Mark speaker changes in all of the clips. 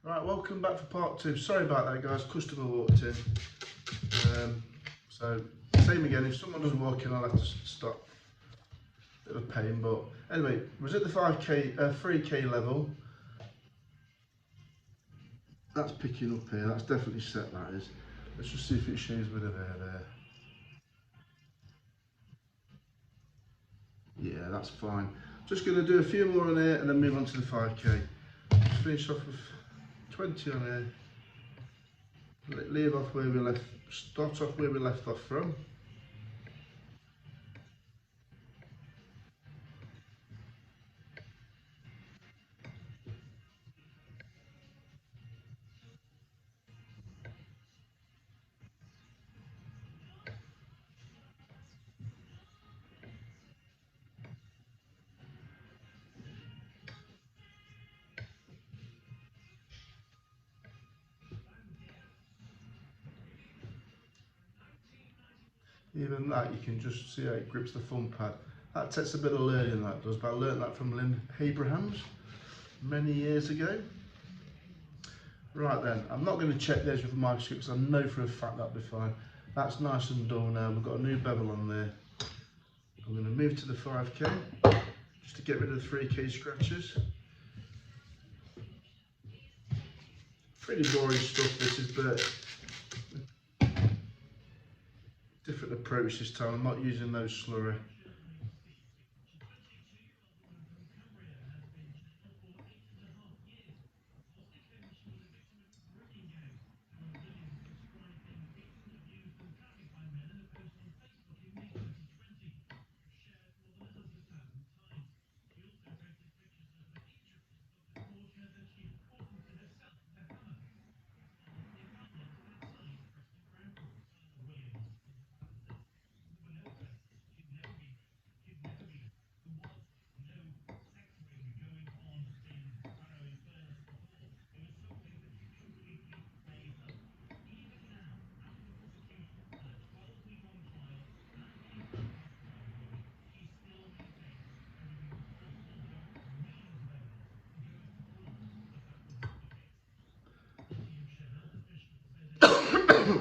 Speaker 1: Right, welcome back for part two. Sorry about that, guys. Customer walked in. So same again. If someone doesn't walk in, I'll have to stop. Bit of a pain, but anyway, was at the 3K level. That's picking up here. That's definitely set. That is. Let's just see if it shows with it there. Yeah, that's fine. Just going to do a few more on here and then move on to the 5K. Just finish off with 20 on here. Leave off where we left. Start off where we left off from. Even that, you can just see how it grips the thumb pad. That takes a bit of learning, that does, but I learned that from Lynn Abrahams many years ago. Right then, I'm not going to check the edge with a microscope because I know for a fact that'll be fine. That's nice and dull now. We've got a new bevel on there. I'm going to move to the 5K just to get rid of the 3K scratches. Pretty boring stuff this is, but different approach this time. I'm not using those slurry.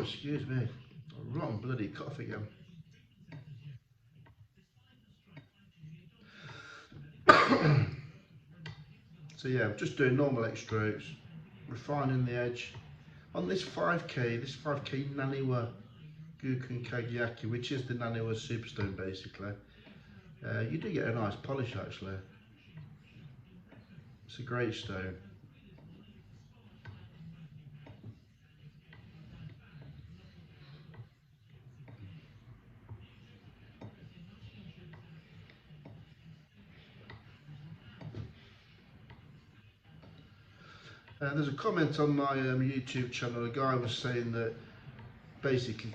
Speaker 1: Excuse me, a rotten bloody cough again. So yeah, just doing normal X strokes, refining the edge. On this 5K Naniwa Gukun Kagyaki, which is the Naniwa Superstone basically, you do get a nice polish actually. It's a great stone. There's a comment on my YouTube channel. A guy was saying that basically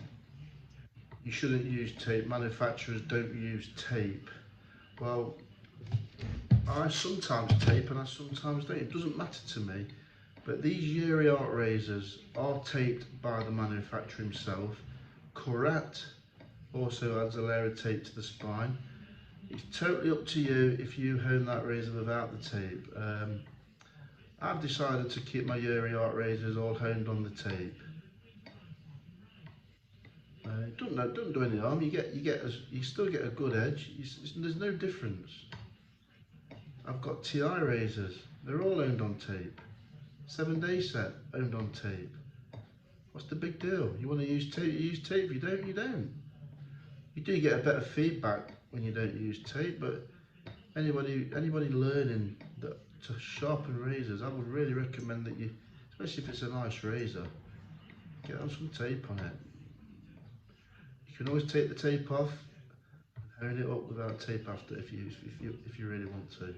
Speaker 1: you shouldn't use tape. Manufacturers don't use tape. Well, I sometimes tape and I sometimes don't. It doesn't matter to me. But these Yuri art razors are taped by the manufacturer himself. Kurat also adds a layer of tape to the spine. It's totally up to you if you hone that razor without the tape. I've decided to keep my Yuri art razors all honed on the tape. It doesn't do any harm. You still get a good edge. There's no difference. I've got TI razors. They're all owned on tape. 7-day set owned on tape. What's the big deal? You want to use tape? You use tape. You don't. You don't. You do get a better feedback when you don't use tape. But anybody learning to sharpen razors, I would really recommend that you, especially if it's a nice razor, get on some tape on it. You can always take the tape off and hone it up without tape after if you really want to.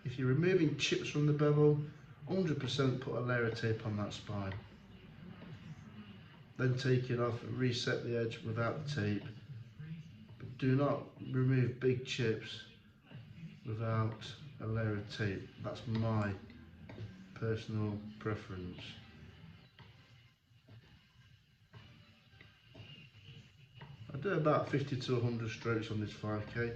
Speaker 1: If you're removing chips from the bevel, 100% put a layer of tape on that spine. Then take it off and reset the edge without the tape. But do not remove big chips without a layer of tape. That's my personal preference. I do about 50 to 100 strokes on this 5K.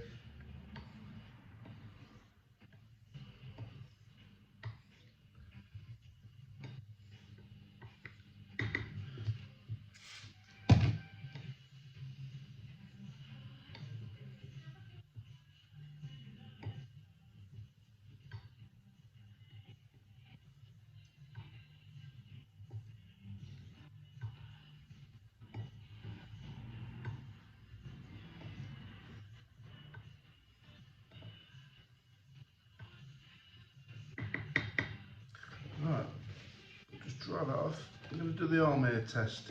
Speaker 1: dry that off. I'm going to do the arm here test.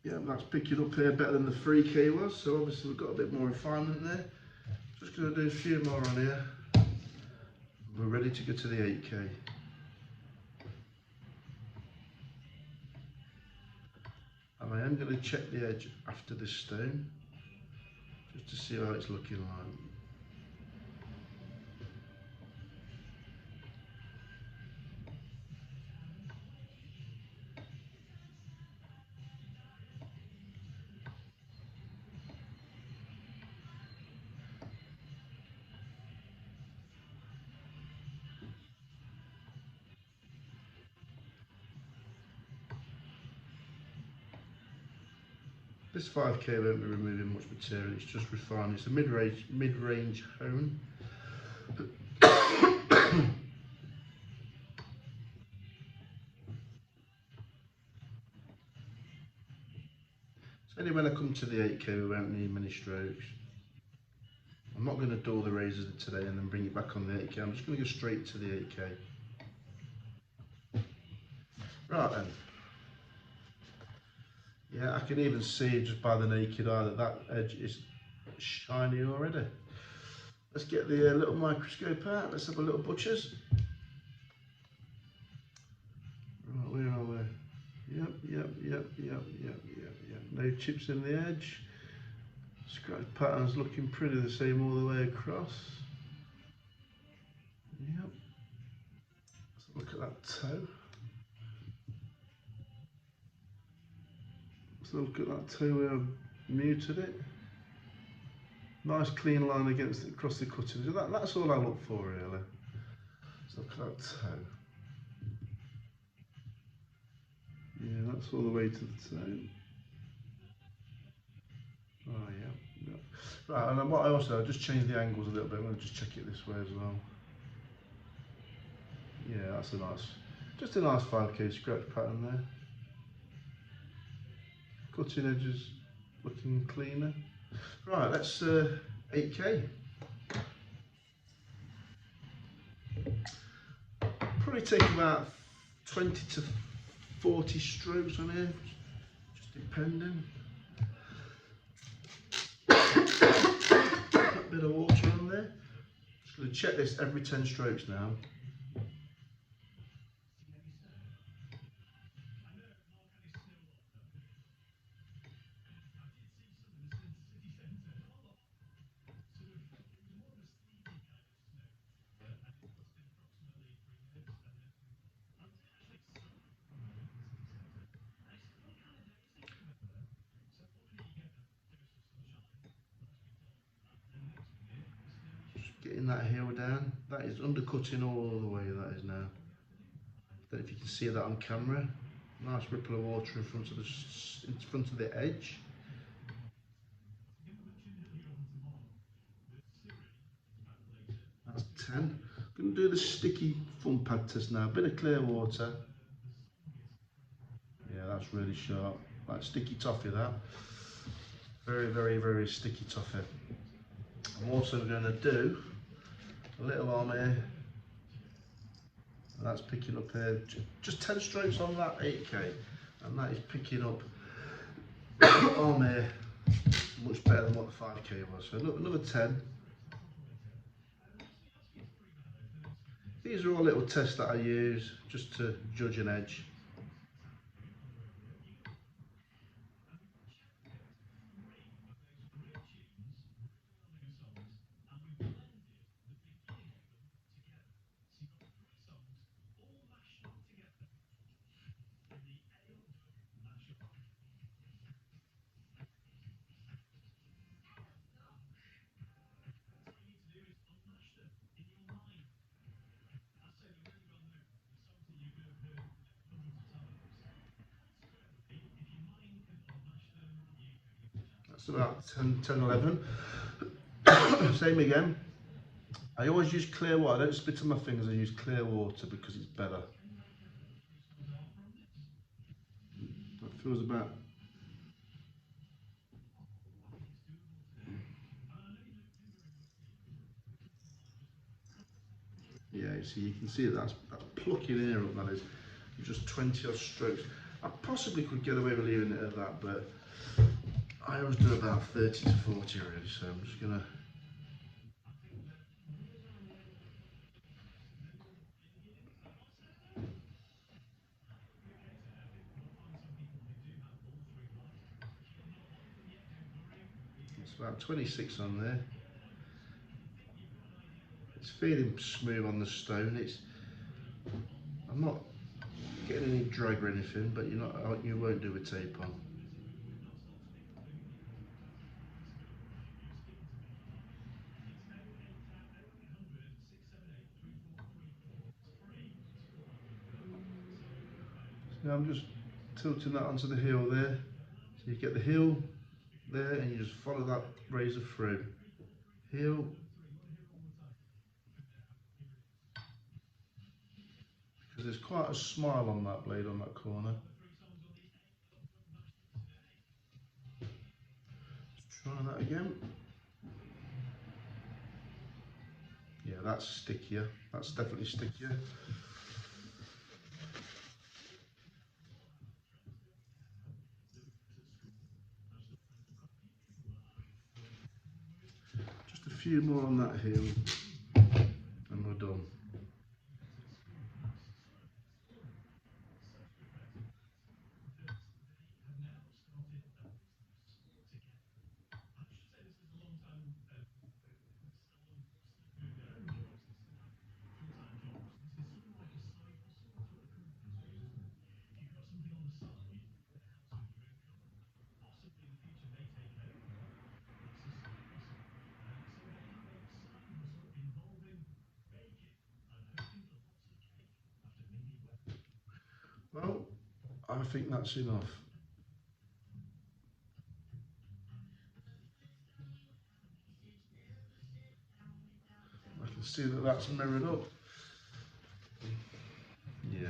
Speaker 1: Yeah, that's picking up here better than the 3K was, so obviously we've got a bit more refinement there. Just going to do a few more on here. We're ready to go to the 8K. And I am going to check the edge after this stone, just to see how it's looking like. This 5K won't be removing much material, it's just refining. It's a mid-range hone. It's only when I come to the 8K we won't need many strokes. I'm not going to dull the razors today and then bring it back on the 8K. I'm just going to go straight to the 8K. Right then. Yeah, I can even see just by the naked eye that that edge is shiny already. Let's get the little microscope out. Let's have a little butcher's. Right, where are we? Yep. No chips in the edge. Scratch patterns looking pretty the same all the way across. Yep. Let's look at that toe. Let's look at that toe where I've muted it. Nice clean line across the cutting. That's all I look for really. Let's look at that toe. Yeah, that's all the way to the toe. Oh yeah. Right, and what I also just changed the angles a little bit. I'm going to just check it this way as well. Yeah, that's just a nice 5K scratch pattern there. Cutting edges looking cleaner. Right, let's 8K. Probably take about 20 to 40 strokes on here, just depending. A bit of water on there. Just going to check this every 10 strokes now. Getting that heel down. That is undercutting all the way, that is now. Don't know if you can see that on camera. Nice ripple of water in front of the edge. That's 10. I'm going to do the sticky thumb pad test now. A bit of clear water. Yeah, that's really sharp. Like sticky toffee, that. Very sticky toffee. I'm also going to do a little arm here. That's picking up here. Just 10 strokes on that 8K. And that is picking up arm here much better than what the 5K was. So look, another 10. These are all little tests that I use just to judge an edge. That's about 10, 11. Same again. I always use clear water. I don't spit on my fingers, I use clear water because it's better. That feels about. Yeah, so you can see that's plucking air up, that is. Just 20 odd strokes. I possibly could get away with leaving it at that, but I always do about 30 to 40 really, so I'm just gonna. It's about 26 on there. It's feeling smooth on the stone. I'm not getting any drag or anything, but you won't do a tape on. So now I'm just tilting that onto the heel there. So you get the heel there and you just follow that razor through. Heel, because there's quite a smile on that blade on that corner. Try that again. Yeah, that's stickier. That's definitely stickier. Just a few more on that heel and we're done. Well, I think that's enough. I can see that that's mirrored up. Yeah.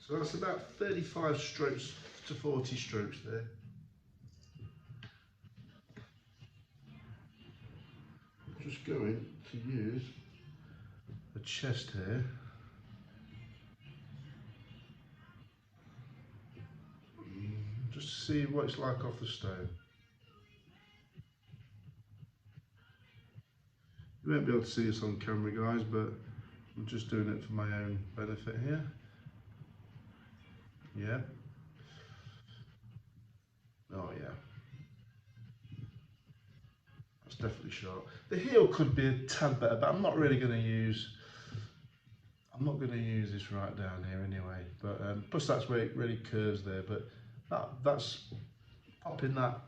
Speaker 1: So that's about 35 strokes to 40 strokes there. Just going to use a chest hair. Just to see what it's like off the stone. You won't be able to see this on camera, guys, but I'm just doing it for my own benefit here. Yeah. Oh yeah. That's definitely sharp. The heel could be a tad better, but I'm not going to use this right down here anyway. But plus that's where it really curves there. But that's popping that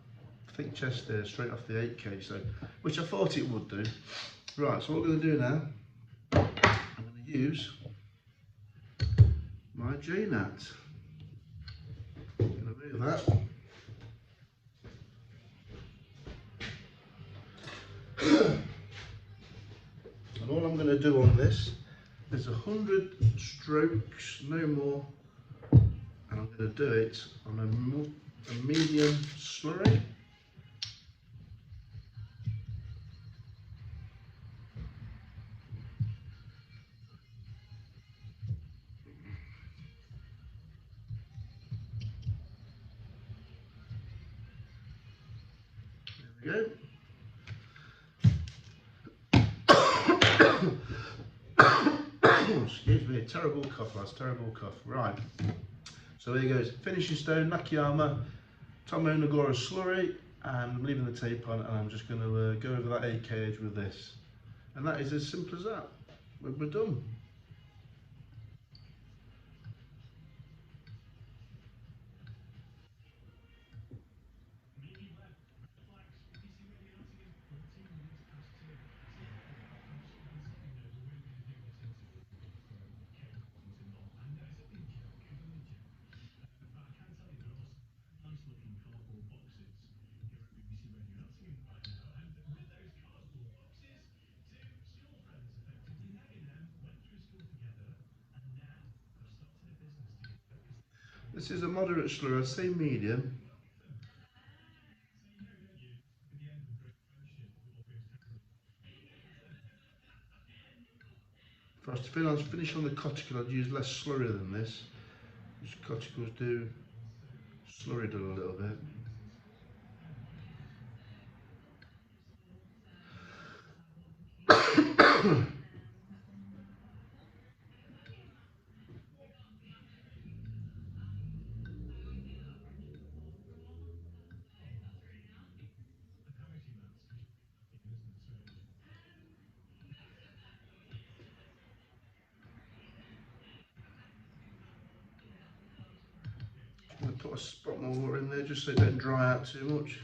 Speaker 1: thick chest there straight off the 8K, so which I thought it would do. Right, so what we're going to do now, I'm going to use my J-Nat. I'm going to move that. And all I'm going to do on this is 100 strokes, no more, and I'm going to do it on a medium slurry. There we go. Excuse me, terrible cough, lads, terrible cough. Right, so there he goes. Finishing stone, nakayama, Tomo Nagora slurry, and I'm leaving the tape on, and I'm just going to go over that 8K edge with this. And that is as simple as that. We're done. This is a moderate slurry, I'd say medium. For us to finish on the cuticle, I'd use less slurry than this. Because cuticles do slurry it a little bit. I'm going to put a spot more water in there just so it don't dry out too much.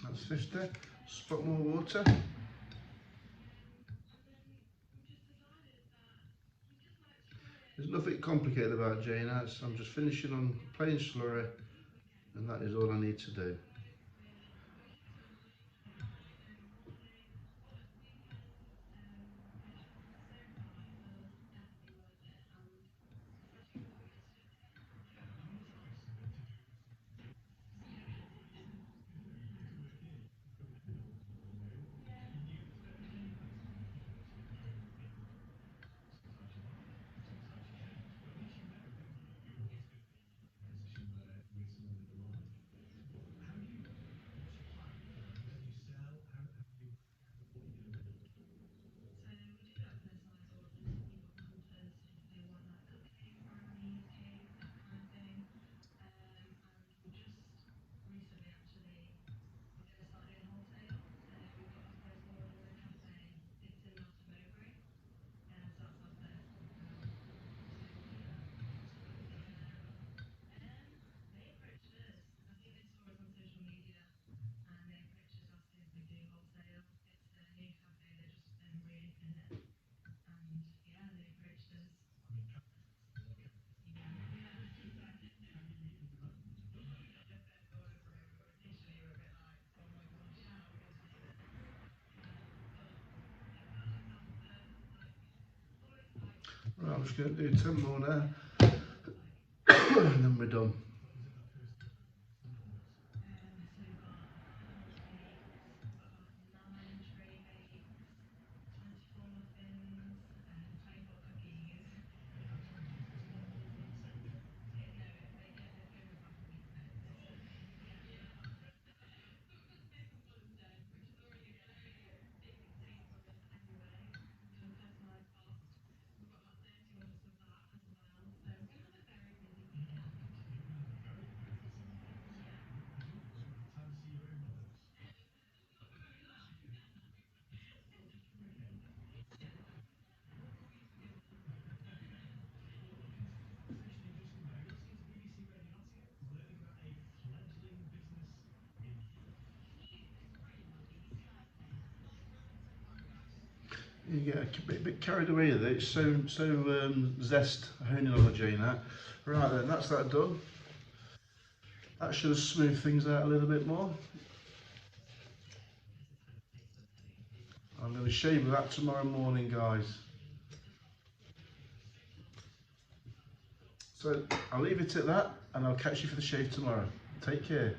Speaker 1: That's 50. Spot more water. There's nothing complicated about Jane. I'm just finishing on plain slurry, and that is all I need to do. Right, I'm just going to do 10 more now, and then we're done. You get a bit carried away with it. It's so zest honing on the Jane hat. Right then, that's that done. That should have smoothed things out a little bit more. I'm going to shave that tomorrow morning, guys. So I'll leave it at that, and I'll catch you for the shave tomorrow. Take care.